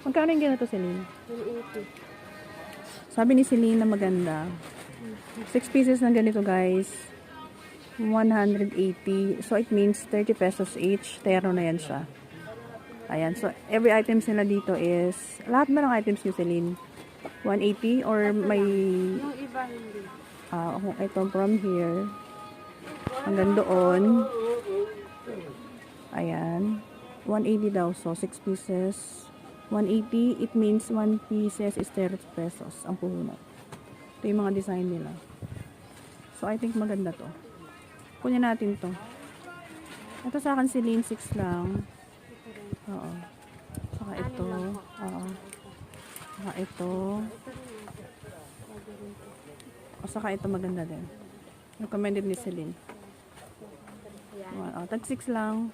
Magkano yung ganito, Celine? 180. Sabi ni Celine na maganda. 6 pieces ng ganito, guys. 180. So, it means 30 pesos each. Tero na yan siya. Ayan. So, every items nila dito is, lahat ba ng items nyo, Celine? 180 or may, Yung iba hindi. ito from here. Hanggang doon. Ayan. 180 daw. So, 6 pieces. 180, it means 1 pieces is 30 pesos ang puhunan. Ito yung mga design nila. So, I think maganda to. Kunin natin to. Ito sa akin, Celine, 6 lang. Oo. Saka ito. Oo. Saka ito. O, saka ito maganda din. Recommended ni Celine. Tag 6 lang.